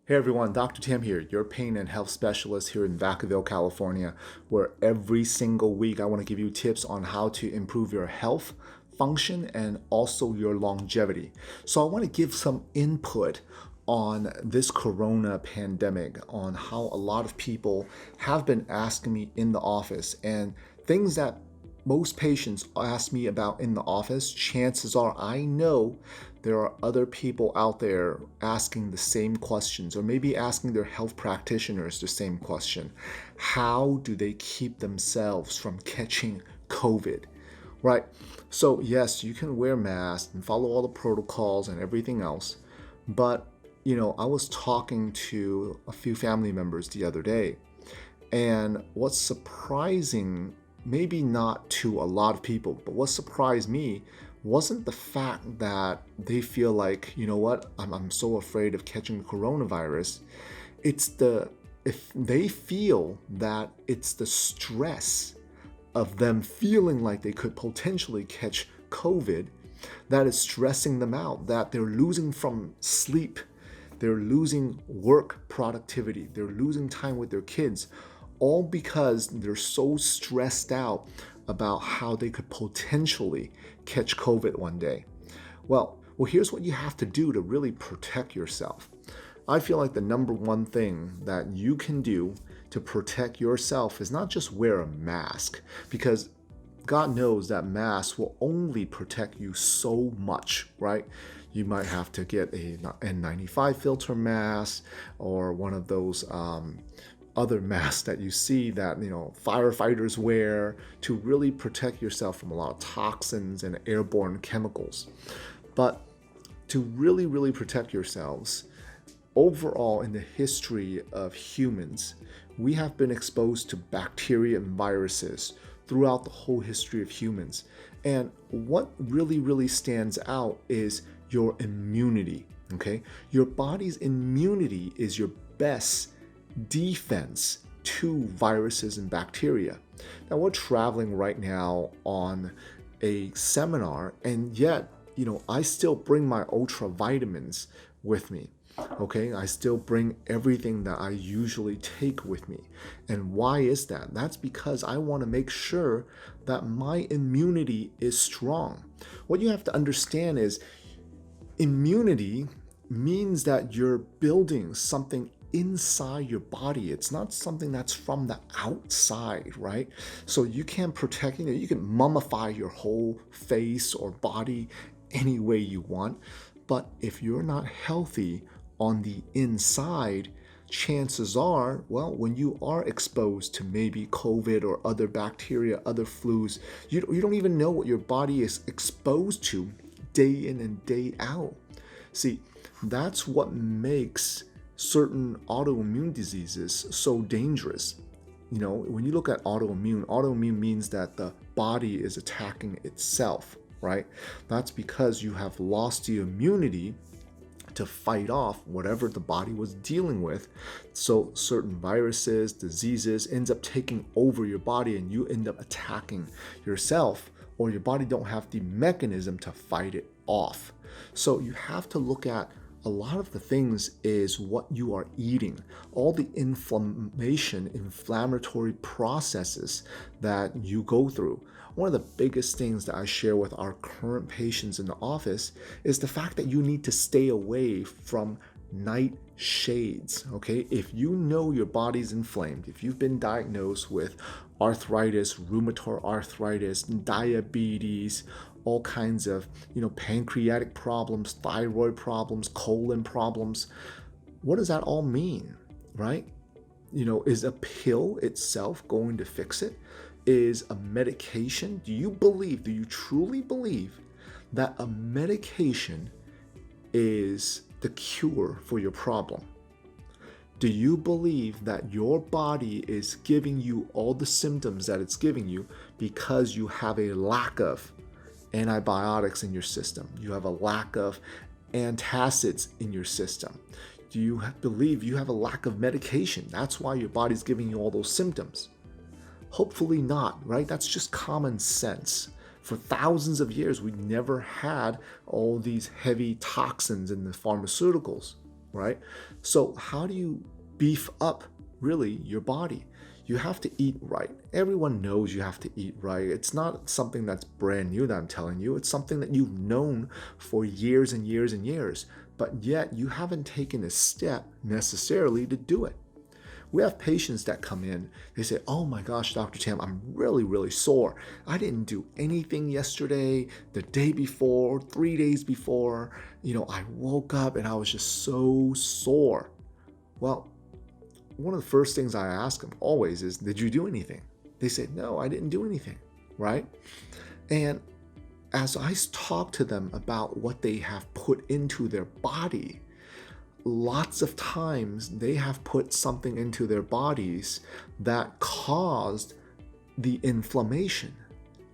Hey everyone, Dr. Tam here, your pain and health specialist here in Vacaville, California, where every single week I want to give you tips on how to improve your health, function, and also your longevity. So I want to give some input on this corona pandemic, on how a lot of people have been asking me in the office, and things that most patients ask me about in the office, chances are I know there are other people out there asking the same questions, or maybe asking their health practitioners the same question. How do they keep themselves from catching COVID? Right? So, yes, you can wear masks and follow all the protocols and everything else, but I was talking to a few family members the other day, and what's surprising, maybe not to a lot of people, but what surprised me wasn't the fact that they feel like, you know what, I'm so afraid of catching the coronavirus. It's if they feel that it's the stress of them feeling like they could potentially catch COVID that is stressing them out, that they're losing from sleep, they're losing work productivity, they're losing time with their kids, all because they're so stressed out about how they could potentially catch COVID one day. Well, here's what you have to do to really protect yourself. I feel like the number one thing that you can do to protect yourself is not just wear a mask, because God knows that masks will only protect you so much, right? You might have to get a N95 filter mask or one of those other masks that you see that firefighters wear to really protect yourself from a lot of toxins and airborne chemicals. But to really protect yourselves, overall in the history of humans, we have been exposed to bacteria and viruses throughout the whole history of humans. And what really stands out is your immunity, okay? Your body's immunity is your best defense to viruses and bacteria. Now, we're traveling right now on a seminar, and yet, I still bring my ultra vitamins with me. Okay, I still bring everything that I usually take with me. And why is that? That's because I want to make sure that my immunity is strong. What you have to understand is immunity means that you're building something inside your body. It's not something that's from the outside, right? So you can protect, you can mummify your whole face or body any way you want. But if you're not healthy on the inside, chances are, well, when you are exposed to maybe COVID or other bacteria, other flus, you don't even know what your body is exposed to day in and day out. See, that's what makes certain autoimmune diseases so dangerous. When you look at autoimmune means that the body is attacking itself, right? That's because you have lost the immunity to fight off whatever the body was dealing with. So certain viruses, diseases ends up taking over your body, and you end up attacking yourself, or your body don't have the mechanism to fight it off. So you have to look at a lot of the things is what you are eating, all the inflammatory processes that you go through. One of the biggest things that I share with our current patients in the office is the fact that you need to stay away from nightshades, okay? If you know your body's inflamed, if you've been diagnosed with arthritis, rheumatoid arthritis, diabetes, all kinds of, pancreatic problems, thyroid problems, colon problems, what does that all mean, right? Is a pill itself going to fix it? Is a medication? Do you truly believe that a medication is the cure for your problem? Do you believe that your body is giving you all the symptoms that it's giving you because you have a lack of antibiotics in your system? You have a lack of antacids in your system? Do you believe you have a lack of medication? That's why your body's giving you all those symptoms. Hopefully not, right? That's just common sense. For thousands of years, we never had all these heavy toxins in the pharmaceuticals. right? So how do you beef up really your body? You have to eat right. Everyone knows you have to eat right. It's not something that's brand new that I'm telling you. It's something that you've known for years and years and years, but yet you haven't taken a step necessarily to do it. We have patients that come in, they say, oh my gosh, Dr. Tam, I'm really, really sore. I didn't do anything yesterday, the day before, 3 days before. I woke up and I was just so sore. Well, one of the first things I ask them always is, did you do anything? They say, no, I didn't do anything, right? And as I talk to them about what they have put into their body, lots of times they have put something into their bodies that caused the inflammation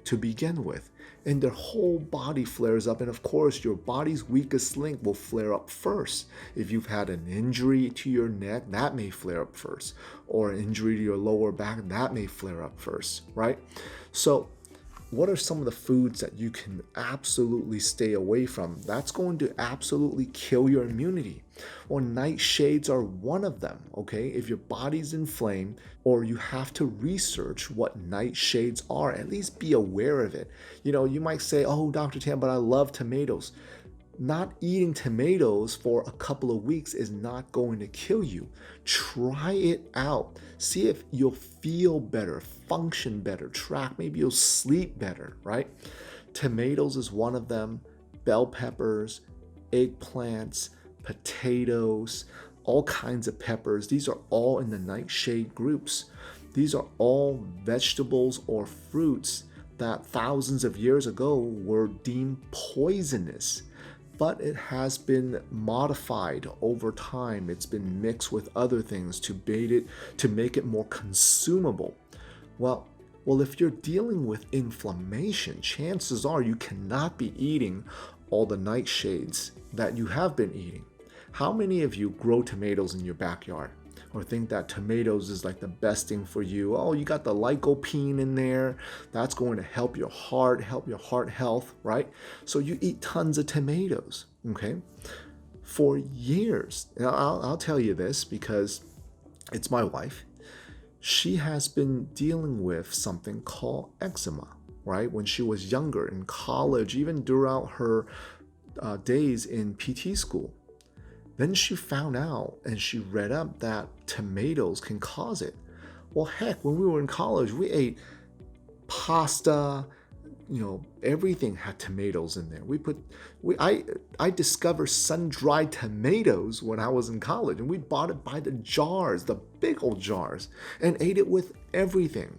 to begin with, and their whole body flares up. And of course, your body's weakest link will flare up first. If you've had an injury to your neck, that may flare up first, or an injury to your lower back, that may flare up first, right? So what are some of the foods that you can absolutely stay away from? That's going to absolutely kill your immunity. Well, nightshades are one of them, okay? If your body's inflamed, or you have to research what nightshades are, at least be aware of it. You might say, oh, Dr. Tam, but I love tomatoes. Not eating tomatoes for a couple of weeks is not going to kill you. Try it out. See if you'll feel better, function better, maybe you'll sleep better, right? Tomatoes is one of them, bell peppers, eggplants, potatoes, all kinds of peppers. These are all in the nightshade groups. These are all vegetables or fruits that thousands of years ago were deemed poisonous. But it has been modified over time. It's been mixed with other things to make it more consumable. Well, if you're dealing with inflammation, chances are you cannot be eating all the nightshades that you have been eating. How many of you grow tomatoes in your backyard? Or think that tomatoes is like the best thing for you? Oh, you got the lycopene in there. That's going to help your heart health, right? So you eat tons of tomatoes, okay? For years, and I'll tell you this because it's my wife. She has been dealing with something called eczema, right? When she was younger, in college, even throughout her days in PT school. Then she found out and she read up that tomatoes can cause it. Well, heck, when we were in college, we ate pasta, everything had tomatoes in there. I discovered sun-dried tomatoes when I was in college, and we bought it by the jars, the big old jars, and ate it with everything.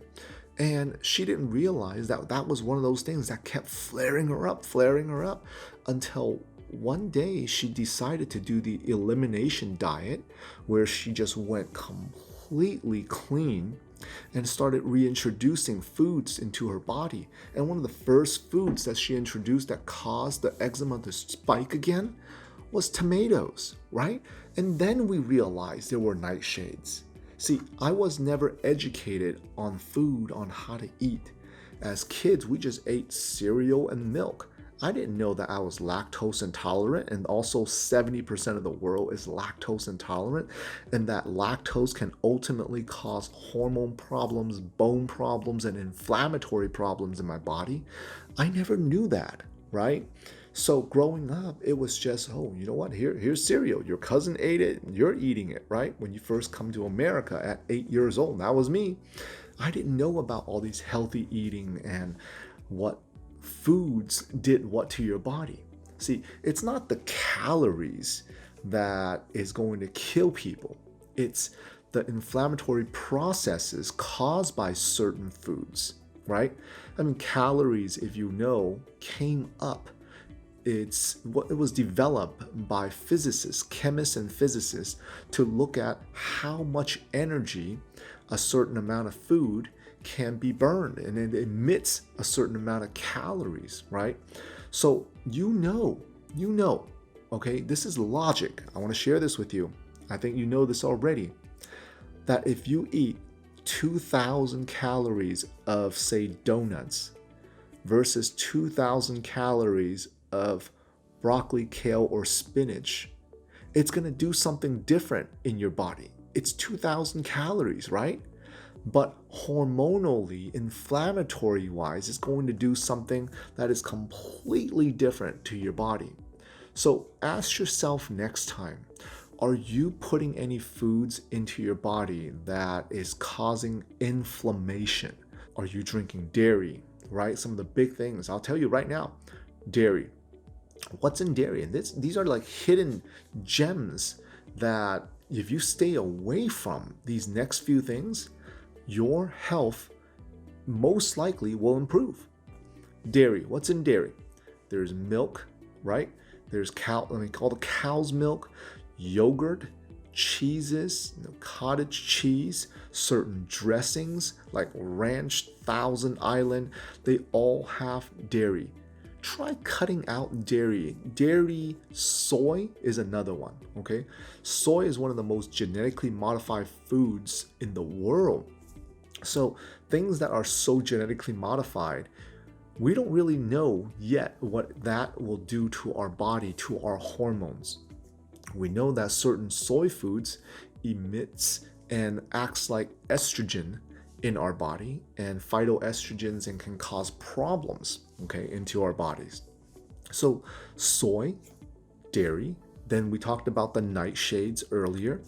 And she didn't realize that was one of those things that kept flaring her up, until one day she decided to do the elimination diet, where she just went completely clean and started reintroducing foods into her body. And one of the first foods that she introduced that caused the eczema to spike again was tomatoes, right? And then we realized there were nightshades. See, I was never educated on food, on how to eat. As kids, we just ate cereal and milk. I didn't know that I was lactose intolerant, and also 70% of the world is lactose intolerant, and that lactose can ultimately cause hormone problems, bone problems, and inflammatory problems in my body. I never knew that, right? So growing up, it was just, oh, you know what? Here's cereal. Your cousin ate it, and you're eating it, right? When you first come to America at 8 years old, that was me. I didn't know about all these healthy eating and what foods did what to your body. See, it's not the calories that is going to kill people. It's the inflammatory processes caused by certain foods, right? I mean, calories, if you know, came up. It was developed by physicists, chemists and physicists, to look at how much energy a certain amount of food can be burned, and it emits a certain amount of calories, right? So you know, okay, this is logic. I want to share this with you. I think you know this already, that if you eat 2,000 calories of, say, donuts versus 2,000 calories of broccoli, kale, or spinach, it's going to do something different in your body. It's 2,000 calories, right? But hormonally, inflammatory wise, it's going to do something that is completely different to your body. So ask yourself next time, are you putting any foods into your body that is causing inflammation? Are you drinking dairy, right? Some of the big things, I'll tell you right now, dairy. What's in dairy? And these are like hidden gems that if you stay away from these next few things, your health most likely will improve. Dairy, what's in dairy? There's milk, right? There's call the cow's milk, yogurt, cheeses, cottage cheese, certain dressings like ranch, Thousand Island, they all have dairy. Try cutting out dairy. Dairy, soy is another one, okay? Soy is one of the most genetically modified foods in the world. So things that are so genetically modified, we don't really know yet what that will do to our body, to our hormones. We know that certain soy foods emits and acts like estrogen in our body and phytoestrogens and can cause problems, okay, into our bodies. So soy, dairy, then we talked about the nightshades earlier,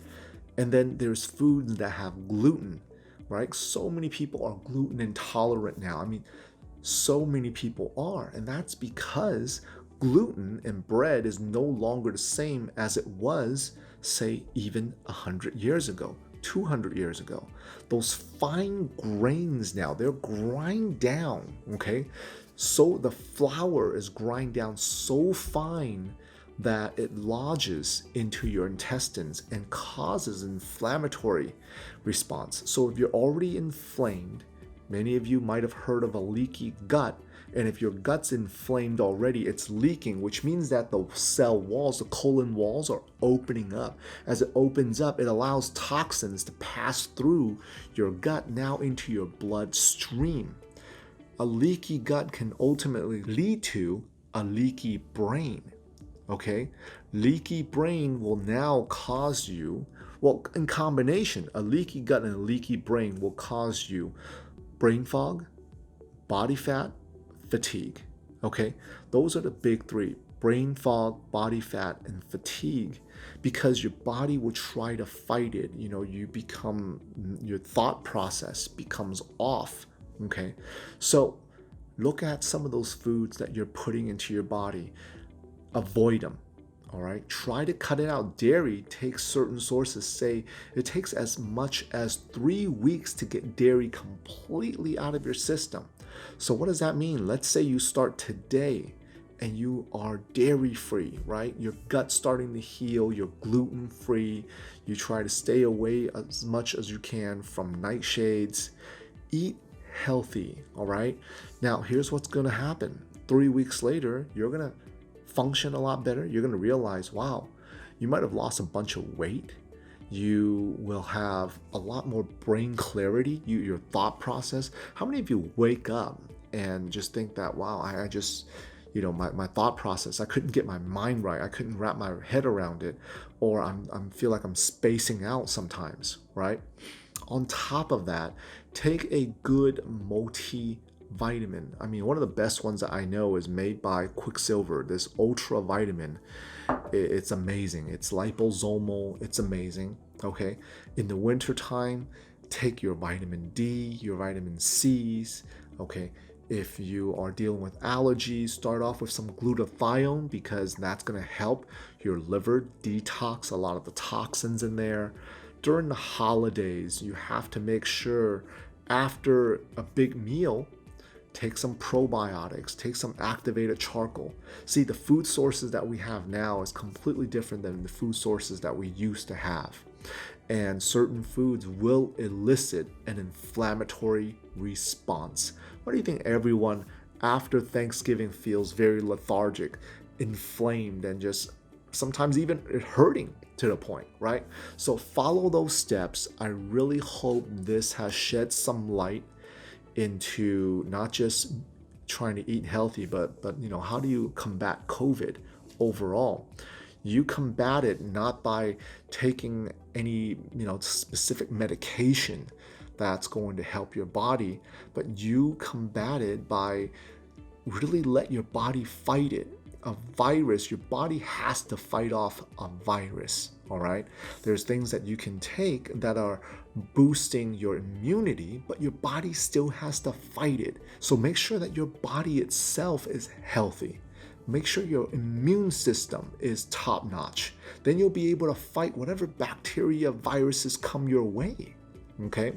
and then there's foods that have gluten, right? So many people are gluten intolerant now. I mean, so many people are, and that's because gluten in bread is no longer the same as it was, say, even 100 years ago, 200 years ago. Those fine grains now, they're grind down, okay? So the flour is grind down so fine that it lodges into your intestines and causes inflammatory response. So if you're already inflamed, many of you might have heard of a leaky gut, and if your gut's inflamed already, it's leaking, which means that the cell walls, the colon walls, are opening up. As it opens up, it allows toxins to pass through your gut now into your bloodstream. A leaky gut can ultimately lead to a leaky brain. Okay? Leaky brain will now cause you, well, in combination, a leaky gut and a leaky brain will cause you brain fog, body fat, fatigue. Okay? Those are the big three: brain fog, body fat, and fatigue, because your body will try to fight it. Your thought process becomes off. Okay? So look at some of those foods that you're putting into your body. Avoid them. All right, try to cut it out. Dairy takes, certain sources say it takes as much as 3 weeks to get dairy completely out of your system. So what does that mean? Let's say you start today and you are dairy free, right? Your gut's starting to heal, you're gluten free, you try to stay away as much as you can from nightshades. Eat healthy, all right? Now, here's what's going to happen. 3 weeks later, you're going to function a lot better. You're going to realize, wow, you might have lost a bunch of weight. You will have a lot more brain clarity, your thought process. How many of you wake up and just think that, wow, I just, my thought process, I couldn't get my mind right. I couldn't wrap my head around it, or I feel like I'm spacing out sometimes, right? On top of that, take a good multivitamin. I mean, one of the best ones that I know is made by Quicksilver, this ultra vitamin. It's amazing. It's liposomal. It's amazing. Okay. In the wintertime, take your vitamin D, your vitamin C's. Okay. If you are dealing with allergies, start off with some glutathione, because that's going to help your liver detox a lot of the toxins in there. During the holidays, you have to make sure after a big meal, take some probiotics, take some activated charcoal. See, the food sources that we have now is completely different than the food sources that we used to have. And certain foods will elicit an inflammatory response. Why do you think everyone after Thanksgiving feels very lethargic, inflamed, and just sometimes even hurting to the point, right? So follow those steps. I really hope this has shed some light into not just trying to eat healthy, but how do you combat COVID overall? You combat it not by taking any, specific medication that's going to help your body, but you combat it by really let your body fight it. A virus, your body has to fight off a virus, all right? There's things that you can take that are boosting your immunity, but your body still has to fight it. So make sure that your body itself is healthy. Make sure your immune system is top notch. Then you'll be able to fight whatever bacteria, viruses come your way, okay?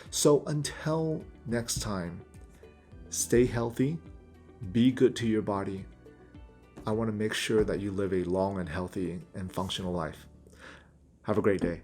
So until next time, stay healthy, be good to your body. I want to make sure that you live a long and healthy and functional life. Have a great day.